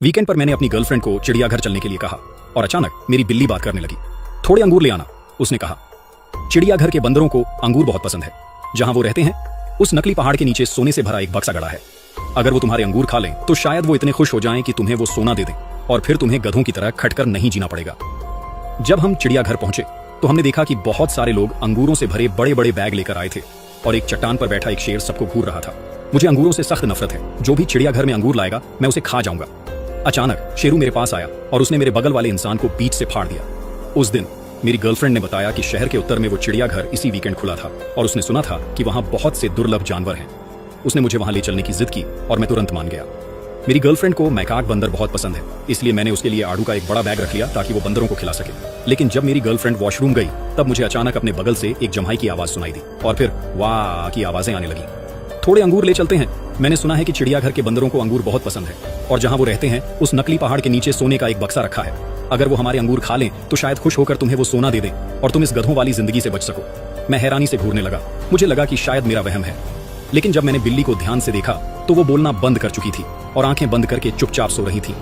Weekend पर मैंने अपनी गर्लफ्रेंड को चिड़ियाघर चलने के लिए कहा और अचानक मेरी बिल्ली बात करने लगी। थोड़े अंगूर ले आना, उसने कहा। चिड़ियाघर के बंदरों को अंगूर बहुत पसंद है। जहां वो रहते हैं उस नकली पहाड़ के नीचे सोने से भरा एक बक्सा गड़ा है। अगर वो तुम्हारे अंगूर खा लें तो शायद वो इतने खुश हो जाएं कि तुम्हें वो सोना दे दें और फिर तुम्हें गधों की तरह खटकर नहीं जीना पड़ेगा। जब हम चिड़ियाघर पहुंचे तो हमने देखा कि बहुत सारे लोग अंगूरों से भरे बड़े बड़े बैग लेकर आए थे और एक चट्टान पर बैठा एक शेर सबको घूर रहा था। मुझे अंगूरों से सख्त नफरत है। जो भी चिड़ियाघर में अंगूर लाएगा मैं उसे खा जाऊंगा। अचानक शेरू मेरे पास आया और उसने मेरे बगल वाले इंसान को बीच से फाड़ दिया। उस दिन मेरी गर्लफ्रेंड ने बताया कि शहर के उत्तर में वो चिड़ियाघर इसी वीकेंड खुला था और उसने सुना था कि वहां बहुत से दुर्लभ जानवर हैं। उसने मुझे वहां ले चलने की जिद की और मैं तुरंत मान गया। मेरी गर्लफ्रेंड को मैकाक बंदर बहुत पसंद है, इसलिए मैंने उसके लिए आड़ू का एक बड़ा बैग रख लिया ताकि वो बंदरों को खिला सके। लेकिन जब मेरी गर्लफ्रेंड वॉशरूम गई तब मुझे अचानक अपने बगल से एक जम्हाई की आवाज सुनाई दी और फिर वाह की आवाजें आने लगी। थोड़े अंगूर ले चलते हैं। मैंने सुना है कि चिड़ियाघर के बंदरों को अंगूर बहुत पसंद है और जहां वो रहते हैं उस नकली पहाड़ के नीचे सोने का एक बक्सा रखा है। अगर वो हमारे अंगूर खा लें तो शायद खुश होकर तुम्हें वो सोना दे दें और तुम इस गधों वाली जिंदगी से बच सको। मैं हैरानी से घूरने लगा। मुझे लगा कि शायद मेरा वहम है, लेकिन जब मैंने बिल्ली को ध्यान से देखा तो वो बोलना बंद कर चुकी थी और आंखें बंद करके चुपचाप सो रही थी।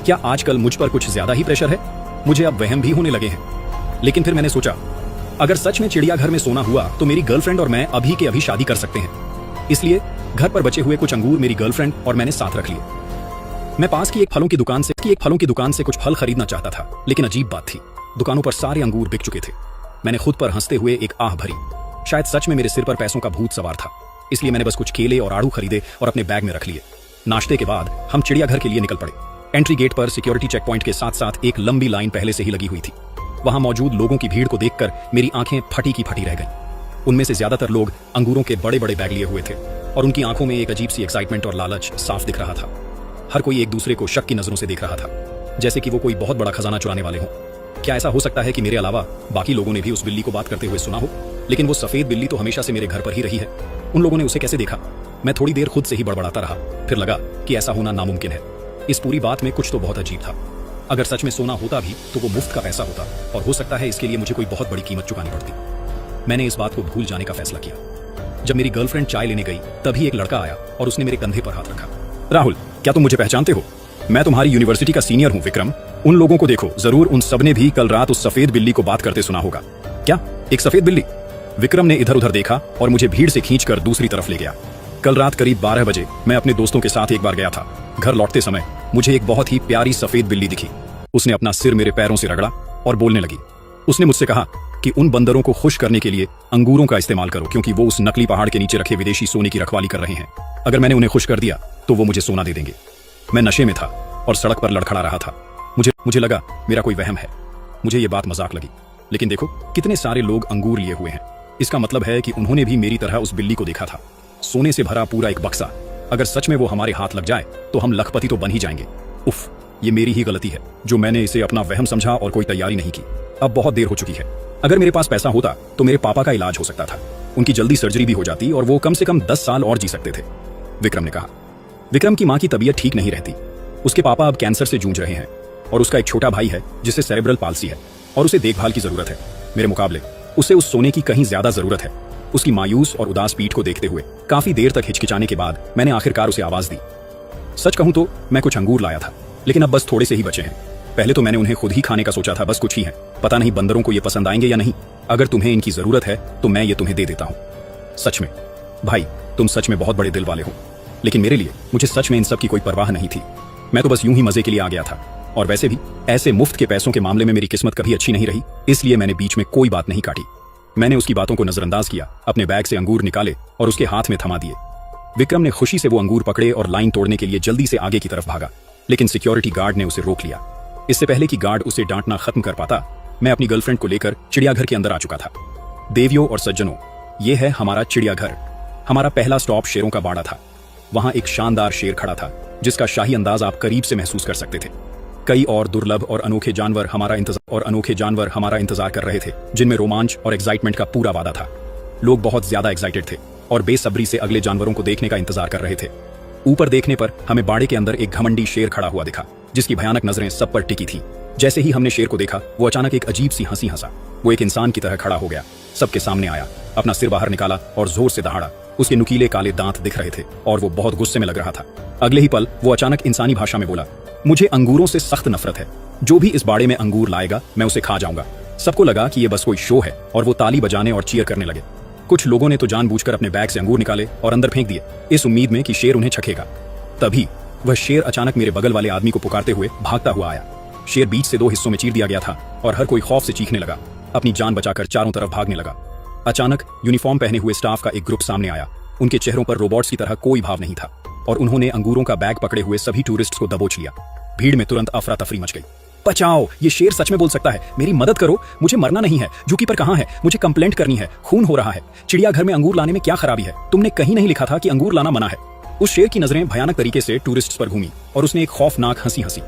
क्या आजकल मुझ पर कुछ ज्यादा ही प्रेशर है? मुझे अब वहम भी होने लगे हैं। लेकिन फिर मैंने सोचा, अगर सच में चिड़ियाघर में सोना हुआ तो मेरी गर्लफ्रेंड और मैं अभी के अभी शादी कर सकते हैं। इसलिए घर पर बचे हुए कुछ अंगूर मेरी गर्लफ्रेंड और मैंने साथ रख लिए। मैं पास की एक फलों की दुकान से कुछ फल खरीदना चाहता था, लेकिन अजीब बात थी, दुकानों पर सारे अंगूर बिक चुके थे। मैंने खुद पर हंसते हुए एक आह भरी। शायद सच में मेरे सिर पर पैसों का भूत सवार था। इसलिए मैंने बस कुछ केले और आड़ू खरीदे और अपने बैग में रख लिए। नाश्ते के बाद हम चिड़ियाघर के लिए निकल पड़े। एंट्री गेट पर सिक्योरिटी चेक पॉइंट के साथ साथ एक लंबी लाइन पहले से ही लगी हुई थी। वहां मौजूद लोगों की भीड़ को देखकर मेरी आंखें फटी की फटी रह गईं। उनमें से ज्यादातर लोग अंगूरों के बड़े बड़े बैग लिए हुए थे और उनकी आंखों में एक अजीब सी एक्साइटमेंट और लालच साफ दिख रहा था। हर कोई एक दूसरे को शक की नजरों से देख रहा था, जैसे कि वो कोई बहुत बड़ा खजाना चुराने वाले हों। क्या ऐसा हो सकता है कि मेरे अलावा बाकी लोगों ने भी उस बिल्ली को बात करते हुए सुना हो? लेकिन वो सफेद बिल्ली तो हमेशा से मेरे घर पर ही रही है। उन लोगों ने उसे कैसे देखा? मैं थोड़ी देर खुद से ही बड़बड़ाता रहा। फिर लगा कि ऐसा होना नामुमकिन है। इस पूरी बात में कुछ तो बहुत अजीब था। अगर सच में सोना होता भी तो वो मुफ्त का पैसा होता और हो सकता है इसके लिए मुझे कोई बहुत बड़ी कीमत चुकानी पड़ती। मैंने इस बात को भूल जाने का फैसला किया। जब मेरी गर्लफ्रेंड चाय लेने गई तभी एक लड़का आया और उसने मेरे कंधे पर हाथ रखा। राहुल, क्या तुम मुझे पहचानते हो? मैं तुम्हारी यूनिवर्सिटी का सीनियर हूँ विक्रम। उन लोगों को देखो, जरूर उन सबने भी कल रात उस सफेद बिल्ली को बात करते सुना होगा। क्या एक सफेद बिल्ली? विक्रम ने इधर उधर देखा और मुझे भीड़ से खींचकर दूसरी तरफ ले गया। कल रात करीब 12 बजे मैं अपने दोस्तों के साथ एक बार गया था। घर लौटते समय मुझे एक बहुत ही प्यारी सफेद बिल्ली दिखी। उसने अपना सिर मेरे पैरों से रगड़ा और बोलने लगी। उसने मुझसे कहा कि उन बंदरों को खुश करने के लिए अंगूरों का इस्तेमाल करो, क्योंकि वो उस नकली पहाड़ के नीचे रखे विदेशी सोने की रखवाली कर रहे हैं। अगर मैंने उन्हें खुश कर दिया तो वो मुझे सोना दे देंगे। मैं नशे में था और सड़क पर लड़खड़ा रहा था। मुझे लगा मेरा कोई वहम है। मुझे ये बात मजाक लगी, लेकिन देखो कितने सारे लोग अंगूर लिए हुए हैं। इसका मतलब है कि उन्होंने भी मेरी तरह उस बिल्ली को देखा था। सोने से भरा पूरा एक बक्सा। अगर सच में वो हमारे हाथ लग जाए तो हम लखपति तो बन ही जाएंगे। उफ, ये मेरी ही गलती है जो मैंने इसे अपना वहम समझा और कोई तैयारी नहीं की। अब बहुत देर हो चुकी है। अगर मेरे पास पैसा होता तो मेरे पापा का इलाज हो सकता था। उनकी जल्दी सर्जरी भी हो जाती और वो कम से कम 10 साल और जी सकते थे, विक्रम ने कहा। विक्रम की माँ की तबीयत ठीक नहीं रहती। उसके पापा अब कैंसर से जूझ रहे हैं और उसका एक छोटा भाई है जिसे सेरेब्रल पाल्सी है और उसे देखभाल की जरूरत है। मेरे मुकाबले उसे उस सोने की कहीं ज्यादा जरूरत है। उसकी मायूस और उदास पीठ को देखते हुए काफी देर तक हिचकिचाने के बाद मैंने आखिरकार उसे आवाज दी। सच कहूं तो मैं कुछ अंगूर लाया था, लेकिन अब बस थोड़े से ही बचे हैं। पहले तो मैंने उन्हें खुद ही खाने का सोचा था, बस कुछ ही है। पता नहीं बंदरों को ये पसंद आएंगे या नहीं। अगर तुम्हें इनकी जरूरत है तो मैं ये तुम्हें दे देता हूँ। सच में भाई, तुम सच में बहुत बड़े दिल वाले हो, लेकिन मेरे लिए मुझे सच में इन सब की कोई परवाह नहीं थी। मैं तो बस यूं ही मजे के लिए आ गया था और वैसे भी ऐसे मुफ्त के पैसों के मामले में मेरी किस्मत कभी अच्छी नहीं रही, इसलिए मैंने बीच में कोई बात नहीं काटी। मैंने उसकी बातों को नजरअंदाज किया, अपने बैग से अंगूर निकाले और उसके हाथ में थमा दिए। विक्रम ने खुशी से वो अंगूर पकड़े और लाइन तोड़ने के लिए जल्दी से आगे की तरफ भागा, लेकिन सिक्योरिटी गार्ड ने उसे रोक लिया। इससे पहले कि गार्ड उसे डांटना खत्म कर पाता, मैं अपनी गर्लफ्रेंड को लेकर चिड़ियाघर के अंदर आ चुका था। देवियों और सज्जनों, ये है हमारा चिड़ियाघर। हमारा पहला स्टॉप शेरों का बाड़ा था। वहां एक शानदार शेर खड़ा था जिसका शाही अंदाज आप करीब से महसूस कर सकते थे। कई और दुर्लभ और अनोखे जानवर हमारा इंतजार कर रहे थे, जिनमें रोमांच और एक्साइटमेंट का पूरा वादा था। लोग बहुत ज्यादा एक्साइटेड थे और बेसब्री से अगले जानवरों को देखने का इंतजार कर रहे थे। ऊपर देखने पर हमें बाड़े के अंदर एक घमंडी शेर खड़ा हुआ दिखा, जिसकी भयानक नजरें सब पर टिकी थी। जैसे ही हमने शेर को देखा, वो अचानक एक अजीब सी हंसी हंसा। वो एक इंसान की तरह खड़ा हो गया, सबके सामने आया, अपना सिर बाहर निकाला और जोर से दहाड़ा। उसके नुकीले काले दांत दिख रहे थे और वो बहुत गुस्से में लग रहा था। अगले ही पल वो अचानक इंसानी भाषा में बोला, मुझे अंगूरों से सख्त नफरत है। जो भी इस बाड़े में अंगूर लाएगा मैं उसे खा जाऊंगा। सबको लगा कि ये बस कोई शो है और वो ताली बजाने और चीयर करने लगे। कुछ लोगों ने तो जानबूझकर अपने बैग से अंगूर निकाले और अंदर फेंक दिए, इस उम्मीद में कि शेर उन्हें छकेगा। तभी वह शेर अचानक मेरे बगल वाले आदमी को पुकारते हुए भागता हुआ आया। शेर बीच से 2 हिस्सों में चीर दिया गया था और हर कोई खौफ से चीखने लगा, अपनी जान बचाकर चारों तरफ भागने लगा। अचानक यूनिफॉर्म पहने हुए स्टाफ का एक ग्रुप सामने आया। उनके चेहरों पर रोबोट्स की तरह कोई भाव नहीं था और उन्होंने अंगूरों का बैग पकड़े हुए सभी टूरिस्ट्स को दबोच लिया। भीड़ में तुरंत अफरा तफरी मच गई। बचाओ, ये शेर सच में बोल सकता है, मेरी मदद करो, मुझे मरना नहीं है। जूकीपर कहाँ है? मुझे कंप्लेंट करनी है, खून हो रहा है। चिड़ियाघर में अंगूर लाने में क्या खराबी है? तुमने कहीं नहीं लिखा था कि अंगूर लाना मना है। उस शेर की नजरें भयानक तरीके से टूरिस्ट्स पर घूमी और उसने एक खौफनाक हंसी हंसी।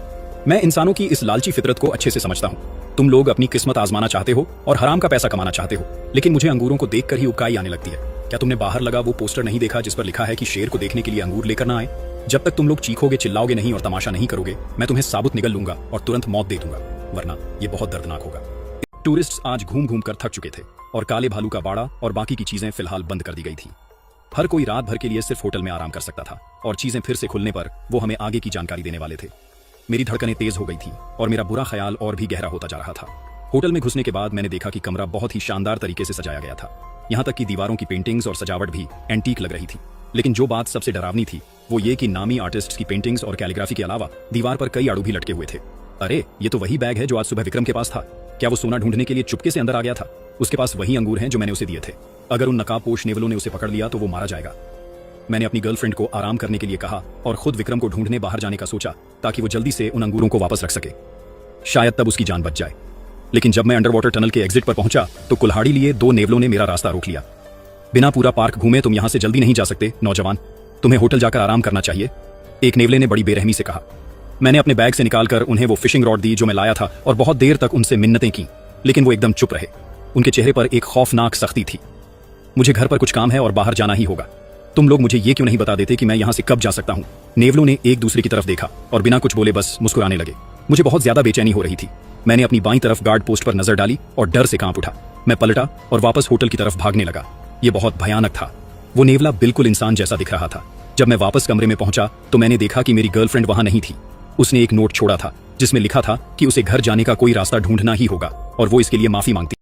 मैं इंसानों की इस लालची फितरत को अच्छे से समझता हूँ। तुम लोग अपनी किस्मत आजमाना चाहते हो और हराम का पैसा कमाना चाहते हो, लेकिन मुझे अंगूरों को देखकर ही उबकाई आने लगती है। क्या तुमने बाहर लगा वो पोस्टर नहीं देखा जिस पर लिखा है कि शेर को देखने के लिए अंगूर लेकर ना आए? जब तक तुम लोग चीखोगे, चिल्लाओगे नहीं और तमाशा नहीं करोगे, मैं तुम्हें साबुत निगल लूंगा और तुरंत मौत दे दूंगा, वरना ये बहुत दर्दनाक होगा। टूरिस्ट्स आज घूम घूम कर थक चुके थे और काले भालू का बाड़ा और बाकी की चीजें फिलहाल बंद कर दी गई थी। हर कोई रात भर के लिए सिर्फ होटल में आराम कर सकता था और चीजें फिर से खुलने पर वो हमें आगे की जानकारी देने वाले थे। मेरी धड़कनें तेज हो गई थी और मेरा बुरा ख्याल और भी गहरा होता जा रहा था। होटल में घुसने के बाद मैंने देखा कि कमरा बहुत ही शानदार तरीके से सजाया गया था। यहाँ तक कि दीवारों की पेंटिंग्स और सजावट भी एंटीक लग रही थी। लेकिन जो बात सबसे डरावनी थी वो ये कि नामी आर्टिस्ट्स की पेंटिंग्स और कैलीग्राफी के अलावा दीवार पर कई आड़ू भी लटके हुए थे। अरे, ये तो वही बैग है जो आज सुबह विक्रम के पास था। क्या वो सोना ढूंढने के लिए चुपके से अंदर आ गया था? उसके पास वही अंगूर हैं जो मैंने उसे दिए थे। अगर उन नकाबपोश नेवलों ने उसे पकड़ लिया तो वो मारा जाएगा। मैंने अपनी गर्लफ्रेंड को आराम करने के लिए कहा और खुद विक्रम को ढूंढने बाहर जाने का सोचा ताकि वो जल्दी से उन अंगूरों को वापस रख सके। शायद तब उसकी जान बच जाए। लेकिन जब मैं अंडरवाटर टनल के एग्जिट पर पहुंचा तो कुल्हाड़ी लिए 2 नेवलों ने मेरा रास्ता रोक लिया। बिना पूरा पार्क घूमे तुम यहां से जल्दी नहीं जा सकते नौजवान, तुम्हें होटल जाकर आराम करना चाहिए, एक नेवले ने बड़ी बेरहमी से कहा। मैंने अपने बैग से निकालकर उन्हें वो फिशिंग रॉड दी जो मैं लाया था और बहुत देर तक उनसे मिन्नतें की, लेकिन वो एकदम चुप रहे। उनके चेहरे पर एक खौफनाक सख्ती थी। मुझे घर पर कुछ काम है और बाहर जाना ही होगा। तुम लोग मुझे ये क्यों नहीं बता देते कि मैं यहाँ से कब जा सकता हूँ? नेवलों ने एक दूसरे की तरफ देखा और बिना कुछ बोले बस मुस्कुराने लगे। मुझे बहुत ज्यादा बेचैनी हो रही थी। मैंने अपनी बाईं तरफ गार्ड पोस्ट पर नजर डाली और डर से कांप उठा। मैं पलटा और वापस होटल की तरफ भागने लगा। ये बहुत भयानक था। वो नेवला बिल्कुल इंसान जैसा दिख रहा था। जब मैं वापस कमरे में पहुंचा तो मैंने देखा कि मेरी गर्लफ्रेंड वहां नहीं थी। उसने एक नोट छोड़ा था जिसमें लिखा था कि उसे घर जाने का कोई रास्ता ढूंढना ही होगा और वो इसके लिए माफी मांगती।